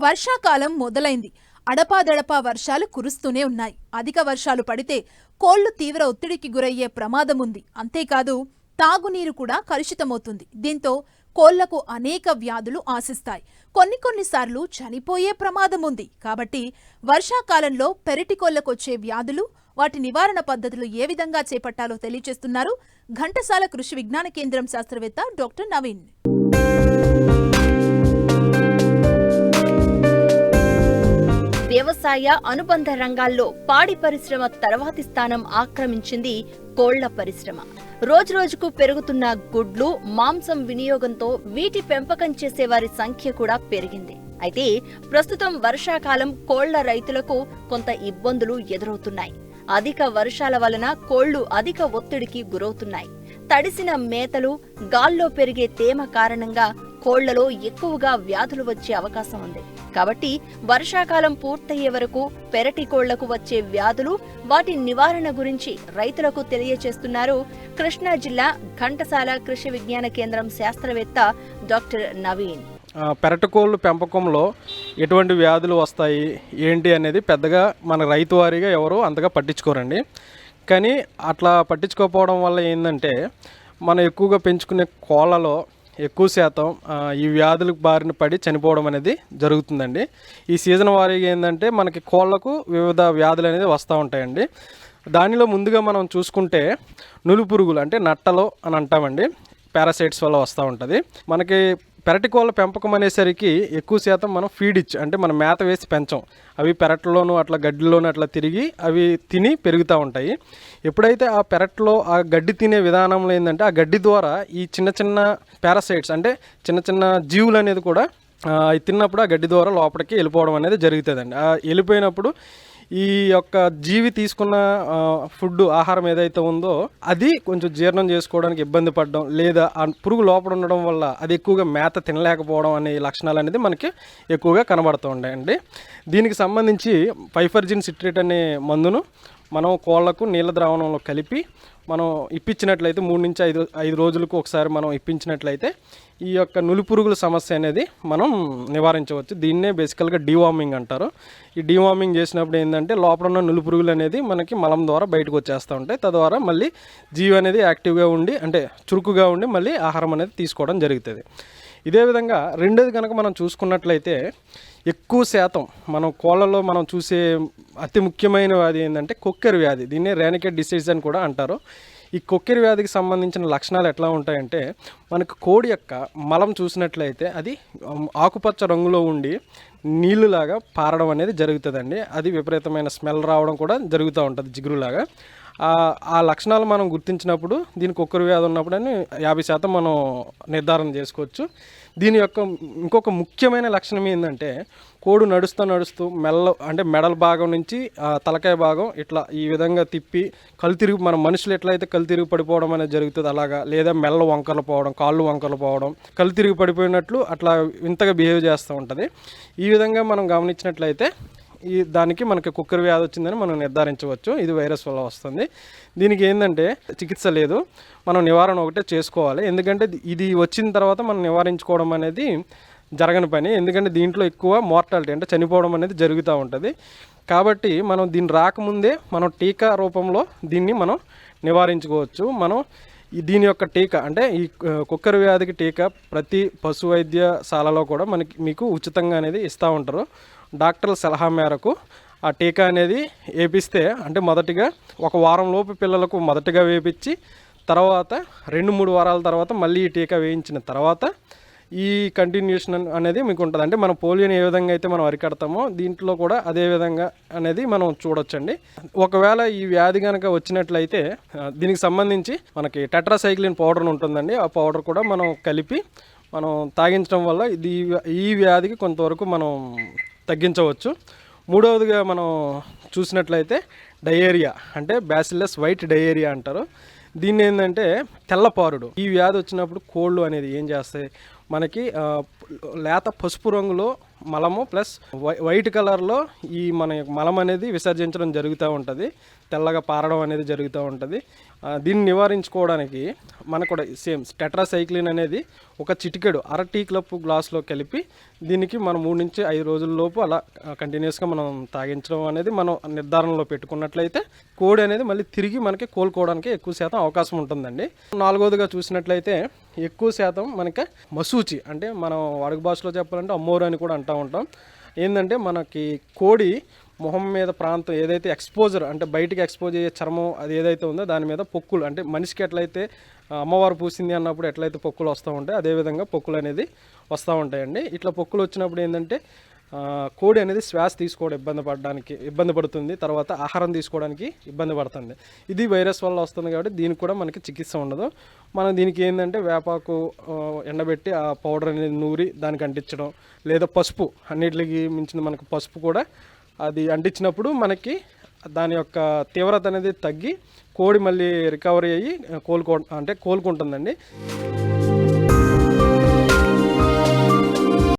వర్షాకాలం మొదలైంది. అడపాదడపా వర్షాలు కురుస్తూనే ఉన్నాయి. అధిక వర్షాలు పడితే కోళ్లు తీవ్ర ఒత్తిడికి గురయ్యే ప్రమాదముంది. అంతేకాదు తాగునీరు కూడా కలుషితమవుతుంది. దీంతో కోళ్లకు అనేక వ్యాధులు ఆశిస్తాయి. కొన్నిసార్లు చనిపోయే ప్రమాదముంది. కాబట్టి వర్షాకాలంలో పెరటి కోళ్లకొచ్చే వ్యాధులు, వాటి నివారణ పద్ధతులు ఏ విధంగా చేపట్టాలో తెలియజేస్తున్నారు ఘంటసాల కృషి విజ్ఞాన కేంద్రం శాస్త్రవేత్త డాక్టర్ నవీన్. వ్యవసాయ అనుబంధ రంగాల్లో పాడి పరిశ్రమ తర్వాతి స్థానం ఆక్రమించింది కోళ్ల పరిశ్రమ. రోజురోజుకు పెరుగుతున్న గుడ్లు, మాంసం వినియోగంతో వీటి పెంపకం చేసేవారి సంఖ్య కూడా పెరిగింది. అయితే ప్రస్తుతం వర్షాకాలం కోళ్ల రైతులకు కొంత ఇబ్బందులు ఎదురవుతున్నాయి. అధిక వర్షాల వలన కోళ్లు అధిక ఒత్తిడికి గురవుతున్నాయి. తడిసిన మేతలు, గాల్లో పెరిగే తేమ కారణంగా కోళ్లలో ఎక్కువగా వ్యాధులు వచ్చే అవకాశం ఉంది. కాబట్టి వర్షాకాలం పూర్తయ్యే వరకు పెరటి కోళ్లకు వచ్చే వ్యాధులు, వాటి నివారణ గురించి రైతులకు తెలియచేస్తున్నారు కృష్ణా జిల్లా ఘంటసాల కృషి విజ్ఞాన కేంద్రం శాస్త్రవేత్త డాక్టర్ నవీన్. పెరటి కోళ్ళు పెంపకంలో ఎటువంటి వ్యాధులు వస్తాయి ఏంటి అనేది పెద్దగా మన రైతు వారీగా ఎవరు అంతగా పట్టించుకోరండి. కానీ అట్లా పట్టించుకోకపోవడం వల్ల ఏంటంటే మనం ఎక్కువగా పెంచుకునే కోళ్ళలో ఎక్కువ శాతం ఈ వ్యాధులకు బారిన పడి చనిపోవడం అనేది జరుగుతుందండి. ఈ సీజన్ వారీగా ఏంటంటే మనకి కోళ్లకు వివిధ వ్యాధులు అనేది వస్తూ ఉంటాయండి. దానిలో ముందుగా మనం చూసుకుంటే నులుపురుగులు అంటే నట్టలు అని అంటామండి, పారాసైట్స్ వల్ల వస్తూ ఉంటుంది. మనకి పెరటి కోళ్ళ పెంపకం అనేసరికి ఎక్కువ శాతం మనం ఫీడ్ ఇచ్చి అంటే మనం మేత వేసి పెంచం. అవి పెరట్లోనూ అట్లా గడ్డిలోనూ అట్లా తిరిగి అవి తిని పెరుగుతూ ఉంటాయి. ఎప్పుడైతే ఆ పెరట్లో ఆ గడ్డి తినే విధానంలో ఏంటంటే ఆ గడ్డి ద్వారా ఈ చిన్న చిన్న పారాసైట్స్ అంటే చిన్న చిన్న జీవులు అనేది కూడా అవి తిన్నప్పుడు ఆ గడ్డి ద్వారా లోపలికి వెళ్ళిపోవడం అనేది జరుగుతుందండి. వెళ్ళిపోయినప్పుడు ఈ యొక్క జీవి తీసుకున్న ఫుడ్ ఆహారం ఏదైతే ఉందో అది కొంచెం జీర్ణం చేసుకోవడానికి ఇబ్బంది పడడం, లేదా ఆ పురుగు లోపల ఉండడం వల్ల అది ఎక్కువగా మేత తినలేకపోవడం అనే లక్షణాలు అనేది మనకి ఎక్కువగా కనబడుతూ ఉంటాయండి. దీనికి సంబంధించి పైఫర్జిన్ సిట్రేట్ అనే మందును మనం కోళ్లకు నీళ్ళ ద్రావణంలో కలిపి మనం ఇప్పించినట్లయితే 3 నుంచి 5 రోజులకు ఒకసారి మనం ఇప్పించినట్లయితే ఈ యొక్క నులిపురుగుల సమస్య అనేది మనం నివారించవచ్చు. దీన్నే బేసికల్గా డీవార్మింగ్ అంటారు. ఈ డీవార్మింగ్ చేసినప్పుడు ఏంటంటే లోపల ఉన్న నులిపురుగులు అనేది మనకి మలం ద్వారా బయటకు వచ్చేస్తూ ఉంటాయి. తద్వారా మళ్ళీ జీవి అనేది యాక్టివ్గా ఉండి అంటే చురుకుగా ఉండి మళ్ళీ ఆహారం అనేది తీసుకోవడం జరుగుతుంది. ఇదే విధంగా రెండోది కనుక మనం చూసుకున్నట్లయితే ఎక్కువ శాతం మనం కోళ్ళలో మనం చూసే అతి ముఖ్యమైన వ్యాధి ఏంటంటే కొక్కెర వ్యాధి. దీన్నే రేనికేట్ డిసీజ్ అని కూడా అంటారు. ఈ కొక్కెర వ్యాధికి సంబంధించిన లక్షణాలు ఎట్లా ఉంటాయంటే మనకు కోడి యొక్క మలం చూసినట్లయితే అది ఆకుపచ్చ రంగులో ఉండి నీళ్ళులాగా పారడం అనేది జరుగుతుందండి. అది విపరీతమైన స్మెల్ రావడం కూడా జరుగుతూ ఉంటుంది, జిగురులాగా. ఆ లక్షణాలు మనం గుర్తించినప్పుడు దీనికి కొక్కెర వ్యాధి ఉన్నప్పుడని 50% మనం నిర్ధారణ చేసుకోవచ్చు. దీని యొక్క ఇంకొక ముఖ్యమైన లక్షణం ఏంటంటే కోడు నడుస్తూ మెడల భాగం నుంచి తలకాయ భాగం ఇట్లా ఈ విధంగా తిప్పి కళ్ళు తిరిగి మన మనుషులు ఎట్లయితే కళ్ళు తిరిగి పడిపోవడం అనేది జరుగుతుంది అలాగా, లేదా మెల్ల వంకరలు పోవడం, కాళ్ళు వంకరలు పోవడం, కళ్ళు తిరిగి పడిపోయినట్లు అట్లా వింతగా బిహేవ్ చేస్తూ ఉంటుంది. ఈ విధంగా మనం గమనించినట్లయితే దానికి మనకి కొక్కెర వ్యాధి వచ్చిందని మనం నిర్ధారించవచ్చు. ఇది వైరస్ వల్ల వస్తుంది. దీనికి ఏంటంటే చికిత్స లేదు, మనం నివారణ ఒకటే చేసుకోవాలి. ఎందుకంటే ఇది వచ్చిన తర్వాత మనం నివారించుకోవడం అనేది జరగని పని. ఎందుకంటే దీంట్లో ఎక్కువ మోర్టాలిటీ అంటే చనిపోవడం అనేది జరుగుతూ ఉంటుంది. కాబట్టి మనం దీన్ని రాకముందే మనం టీకా రూపంలో దీన్ని మనం నివారించుకోవచ్చు. మనం దీని యొక్క టీకా అంటే ఈ కొక్కెర వ్యాధికి టీకా ప్రతి పశు వైద్యశాలలో కూడా మీకు ఉచితంగా అనేది ఇస్తూ ఉంటారు. డాక్టర్ల సలహా మేరకు ఆ టీకా అనేది వేపిస్తే అంటే మొదటిగా 1 వారం లోపు పిల్లలకు మొదటిగా వేపించి తర్వాత 2-3 వారాల తర్వాత మళ్ళీ ఈ టీకా వేయించిన తర్వాత ఈ కంటిన్యూషన్ అనేది మీకు ఉంటుంది. అంటే మనం పోలియోని ఏ విధంగా అయితే మనం అరికడతామో దీంట్లో కూడా అదే విధంగా అనేది మనం చూడొచ్చండి. ఒకవేళ ఈ వ్యాధి కనుక వచ్చినట్లయితే దీనికి సంబంధించి మనకి టెట్రాసైక్లిన్ పౌడర్ ఉంటుందండి. ఆ పౌడర్ కూడా మనం కలిపి మనం తాగించడం వల్ల ఈ వ్యాధికి కొంతవరకు మనం తగ్గించవచ్చు. మూడవదిగా మనం చూసినట్లయితే డయేరియా అంటే బ్యాసిల్లస్ వైట్ డయేరియా అంటారు. దీన్ని ఏంటంటే తెల్లపారుడు. ఈ వ్యాధి వచ్చినప్పుడు కోళ్ళు అనేది ఏం చేస్తాయి, మనకి లేత పసుపు రంగులో మలము ప్లస్ వైట్ కలర్లో ఈ మన మలం అనేది విసర్జించడం జరుగుతూ ఉంటుంది. తెల్లగా పారడం అనేది జరుగుతూ ఉంటుంది. దీన్ని నివారించుకోవడానికి మనకు కూడా సేమ్ టెట్రాసైక్లిన్ అనేది ఒక చిటికెడు అర టీ కప్ గ్లాస్లో కలిపి దీనికి మనం 3 నుంచి 5 రోజుల లోపు అలా కంటిన్యూస్గా మనం తాగించడం అనేది మనం నిర్ధారణలో పెట్టుకున్నట్లయితే కోడి అనేది మళ్ళీ తిరిగి మనకి కోలుకోవడానికి ఎక్కువ శాతం అవకాశం ఉంటుందండి. 4వదిగా చూసినట్లయితే ఎక్కువ శాతం మనకి మసూచి అంటే మనం వాడుక భాషలో చెప్పాలంటే అమ్మోరు అని కూడా అంటూ ఉంటాం. ఏంటంటే మనకి కోడి మొహం మీద ప్రాంతం ఏదైతే ఎక్స్పోజర్ అంటే బయటికి ఎక్స్పోజ్ అయ్యే చర్మం అది ఏదైతే ఉందో దాని మీద పొక్కులు అంటే మనిషికి ఎట్లయితే అమ్మవారు పూసింది అన్నప్పుడు ఎట్లయితే పొక్కులు వస్తూ ఉంటాయి అదేవిధంగా పొక్కులు అనేది వస్తూ ఉంటాయండి. ఇట్లా పొక్కులు వచ్చినప్పుడు ఏంటంటే కోడి అనేది శ్వాస తీసుకోవడం ఇబ్బంది పడుతుంది, తర్వాత ఆహారం తీసుకోవడానికి ఇబ్బంది పడుతుంది. ఇది వైరస్ వల్ల వస్తుంది కాబట్టి దీనికి కూడా మనకి చికిత్స ఉండదు. మనం దీనికి ఏంటంటే వేపాకు ఎండబెట్టి ఆ పౌడర్ అనేది నూరి దానికి అంటించడం, లేదా పసుపు అన్నిటికి మించిన మనకు పసుపు కూడా అది అంటించినప్పుడు మనకి దాని యొక్క తీవ్రత అనేది తగ్గి కోడి మళ్ళీ రికవరీ అయ్యి కోలుకుంటుందండి.